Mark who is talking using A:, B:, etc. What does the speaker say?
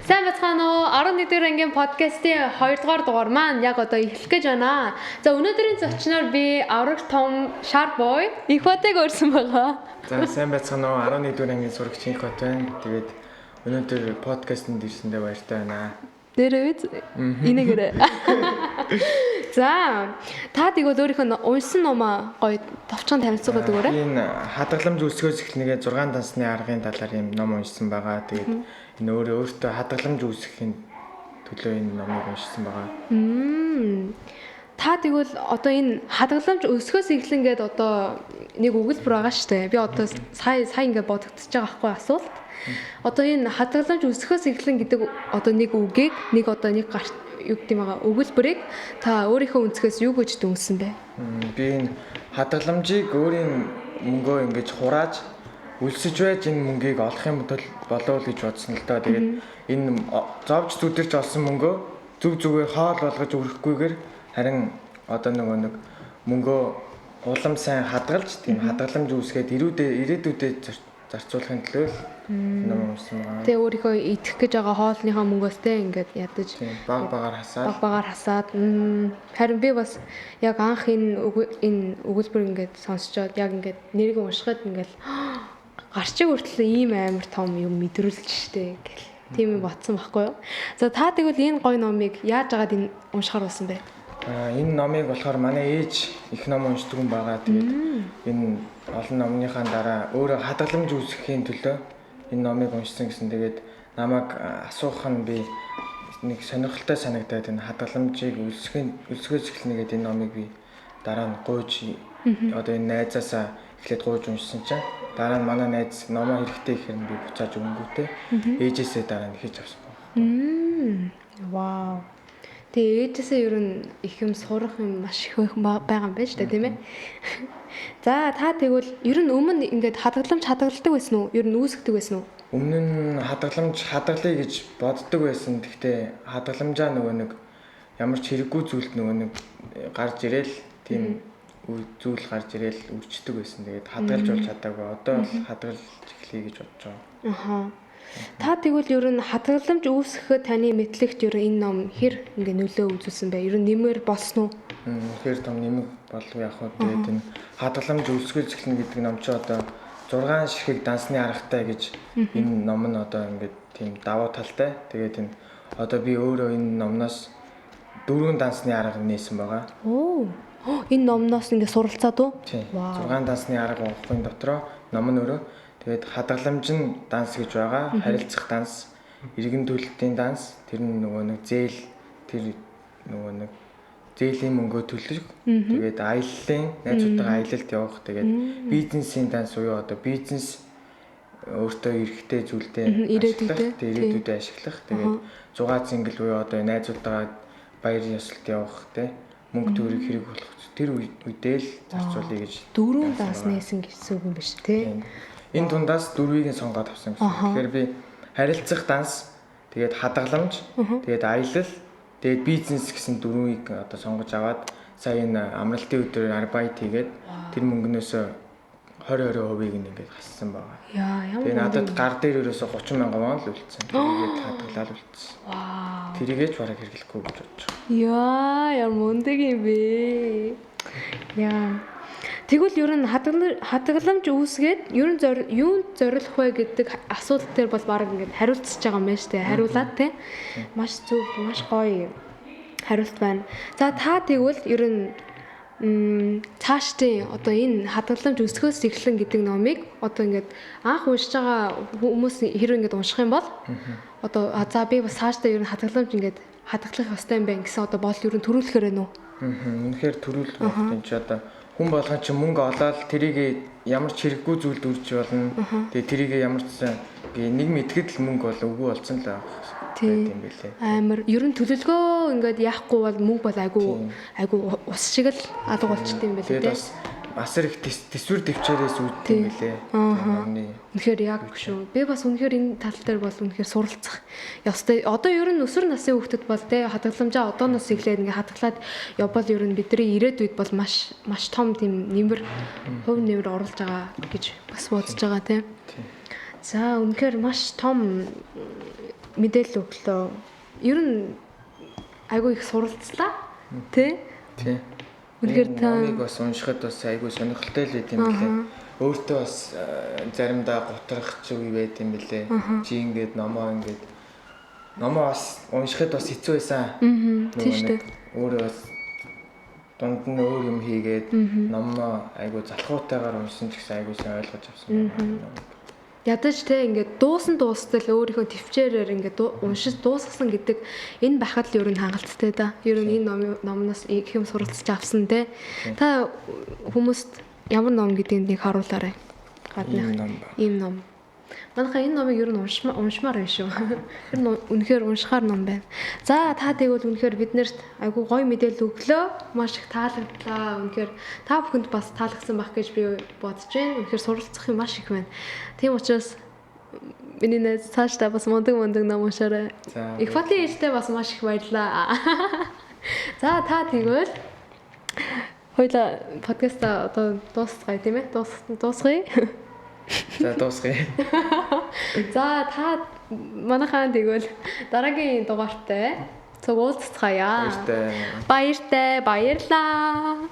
A: Сайн бацгаана уу? 11 ангийн подкастын 2 дугаар дугаар маань яг одоо эхлэх гэж байна. За өнөөдрийн зочноор би авраг том Sharp Boy их батыг өрсөн байгаа.
B: За сайн бацгаана уу? 11 ангийн сурагч их бат байна. Тэгээд өнөөдөр подкастэнд ирсэндээ баяртай байна.
A: Дээрээ инэгэрээ. За та тэгвэл өөрийнхөө уншсан номоо гоё товчхон танилцуулаад өгөөрэй.
B: Энэ хадгаламж үүсгээс эхлэнэгээ 6 дансны аргын талаар юм ном уншсан байгаа. Тэгээд энэ өөртөө хадгаламж үүсгэхийн төлөө энэ номыг уншсан байгаа.
A: Та тэгвэл одоо энэ хадгаламж өсгөөс эхлэн гээд одоо нэг өгүүлбэр байгаа шүү дээ. Би одоо сая ингээд бодогдож байгаа байхгүй асуулт. Одоо энэ хадгаламж өсгөөс эхлэн гэдэг одоо нэг үгийг нэг одоо нэг гарт юу гэдэг юм байгаа өгүүлбэрийг та өөрийнхөө өнцгөөс юу гэж дүнсэн бэ?
B: Би энэ хадгаламжийг өөрийн мөнгөө ингэж хурааж үлсэж байж энэ мөнгийг олохын болов гэж бодсон л доо. Тэгээд энэ зовж зүдэрч олсон мөнгөө зүг зүгээр хоол болгож өрөхгүйгээр харин одоо нэг мөнгөө улам сайн хадгалж тийм хадгаламж үүсгээд ирээдүйдээ зарцуулахын төлөө ном уншсан байгаа.
A: Тэгээ өөрийнхөө идэх гэж байгаа хоолныхоо мөнгөөстэй ингээд ядаж
B: баг багаар
A: хасаад харин би бас яг анх энэ өгүүлбэр ингээд сонсчоод яг ингээд нэрийг уншихад ингээд гарчиг хүртэл ийм амар том юм мэдрүүлж штэ гэл тийм юм батсан байхгүй юу. За та тэгвэл энэ гоё номыг яаж агаад энэ уншихаар болсон бэ?
B: Энэ номыг болохоор манай ээж их ном уншдаг юм байгаа. Тэгээд энэ олон номныхаа дараа өөрөө хадгаламж үүсгэхийн төлөө энэ номыг уншсан гэсэн. Тэгээд намайг асуух нь би нэг сонирхолтой санагдаад энэ хадгаламжийг үлсгөөс эхлэнэ гэдэг энэ номыг би дараа нь гуйж одоо энэ найзаасаа эхлээд гуйж уншсан чинь дараа нь манай найз номоо хэрэгтэй гэхээр би буцааж өнгөтэй ээжээсээ дараа нь хийж авсан байна.
A: Вау. Тэгээ ээжээсээ ер нь их юм сурах юм маш их байгаа юм байна шүү дээ, тийм ээ. За та тэгвэл ер нь өмнө ингээд хадгалдаг байсан уу? Ер нь үүсгдэг байсан уу?
B: Өмнө нь хадгалъя гэж боддог байсан. Гэхдээ хадгаламжаа нэг ямар ч хэрэггүй зүйлд нэг гарч ирээл тийм зүйл гарч ирээл үрчдэг байсан. Тэгээд хадгалж болж чадаагүй. Одоо бол хадгалж эхлэе гэж бодож байгаа.
A: Аха. Та тэгвэл ер нь хадгаламж үүсгэхэд таны мэдлэгт ер нь энэ ном хэр ингээ нөлөө үзүүлсэн бэ? Ер нь нэмэр болсон уу?
B: Тэгэхээр том нэмэг болов яах вэ? Тэгээд энэ хадгаламж үүсгэж эхлэнэ гэдэг ном чи одоо 6 ширхэг дансны аргатай гэж энэ ном нь одоо ингээд тийм давуу талтай. Тэгээд энэ одоо би өөрөө энэ номноос 4 дансны арга нээсэн байгаа.
A: Оо. Энэ номноос ингээ суралцаад уу?
B: Тийм. 6 дансны арга болохын дотроо ном нь өөрөө тэгээд хадгаламжин данс гэж байгаа. Харилцах данс, иргэн төлөлтийн данс, тэр нэг зээл, тэр нэг зээлийн мөнгөө төлөх. Тэгээд аяллаа, найзуудтайгаа аялалд явах. Тэгээд бизнесийн данс уу одоо бизнес өөртөө эрэхтэй зүйлдээ ирээдүйдээ ашиглах. Тэгээд 6 цингэл буюу одоо найзуудтайгаа баяр ёслолт явах те мөнгө төгрөг хэрэг болох. Тэр үедээ л зарцуулъя гэж
A: 4 данс нээсэн гэсэн үг юм биш те.
B: Энэ дундаас 4-ийг нь сонгоод авсан гэсэн. Тэгэхээр би харилцах данс, тэгээд хадгаламж, тэгээд аялал, тэгээд бизнес гэсэн 4-ийг одоо сонгож аваад сая энэ амралтын өдөр арбайт хийгээд тэр мөнгнөөс 20% ингээд хассан байгаа. Тэгээд надад гар дээр ерөөсө 30,000 вон л үлдсэн. Тэгээд хадгалаад үлдсэн.
A: Вау.
B: Тэрийгэж бараг хэрэглэхгүй гэж бодож
A: байгаа. Яа мундаг юм бэ. Яа. Тэгвэл ер нь хадгаламж үүсгээд ер нь юунд зориулах вэ гэдэг асуулт дээр бол баг ингээд хариулцж байгаа юм байна шүү дээ. Хариулаад те. Маш зөв, маш гоё хариулт байна. За та тэгвэл ер нь цаашдын одоо энэ хадгаламж өсгөөс эхлэн гэдэг номыг одоо ингээд анх уншиж байгаа хүмүүс хэрэг ингээд унших юм бол одоо за би бас цаашдаа ер нь хадгаламж ингээд хадгалах ёстой юм байна гэсэн одоо бол ер нь төрүүлэхээр байна уу?
B: Үнэхээр төрүүлэх юм чи одоо хүн болгон чи мөнгө олоод тэрийг ямар ч хэрэггүй зүйлд үрж болно. Тэгээ тэрийг ямар ч нэг мэтгэд л мөнгө үгүй болсон л байгаа юм билээ.
A: Амар ер нь төлөвлөгөө ингээд яахгүй бол мөнгө бол айгу ус шиг л алга болчтой юм билээ те.
B: Асар их төсвөр төвчээрээс үүддэг юм билээ.
A: Үнэхээр яг шүү. Би бас үнэхээр энэ тал дээр бол үнэхээр суралцах ёстой. Одоо ер нь өсвөр насны хүүхдэд бол те хадгаламжаа одооноос эхлээд ингээд хадгалаад явбал ер нь бидний ирээдүйд бол маш том тийм хувь нэмэр оруулж байгаа гэж бас бодож байгаа те. За үнэхээр маш том мэдээлэл өглөө. Ер нь айгүй их суралцлаа. Тэ?
B: Тий.
A: Үнэхээр та
B: намыг бас уншихад бас айгүй сонирхолтой л байт юм билээ. Өөртөө бас заримдаа готрох ч үе байт юм билээ. Чи ингээд номоо бас уншихад бас хэцүү байсан.
A: тий штэ.
B: Өөрөө бас дунд нь өөр юм хийгээд номоо айгүй залхуутайгаар уншсан ч гэсэн айгүй сайн ойлгож авсан байна.
A: Ядаж те ингээд дуустал өөрийнхөө төвчээрээр ингээд уншиж дуусгасан гэдэг энэ байхад л ер нь хангалттай да. Ер нь энэ номноос их юм суралцж авсан те. Та хүмүүст ямар ном гэдгийг нэг харуулаарай. Ийм ном. Манайхаа энэ номыг ер нь уншмаар байна шүү. Тэр нь үнэхээр уншихаар ном байна. За та тэгвэл үнэхээр биднэрт айгүй гоё мэдээлэл өглөө. Маш их таалагдлаа. Үнэхээр та бүхэнд бас таалагдсан байх гэж би бодож байна. Үнэхээр суралцах юм маш их байна. Тийм учраас миний найз цаашдаа бас мундаг ном уншаарай. Их фатли ээлтэй бас маш их баярлаа. За та тэгвэл хоёлаа подкаста одоо дуусгая тийм ээ? Дуусгая.
B: За дуусгая.
A: За та манайхаа тэгвэл дараагийн дугаартай цуг уулзцгаая.
B: Баяртай.
A: Баярлалаа.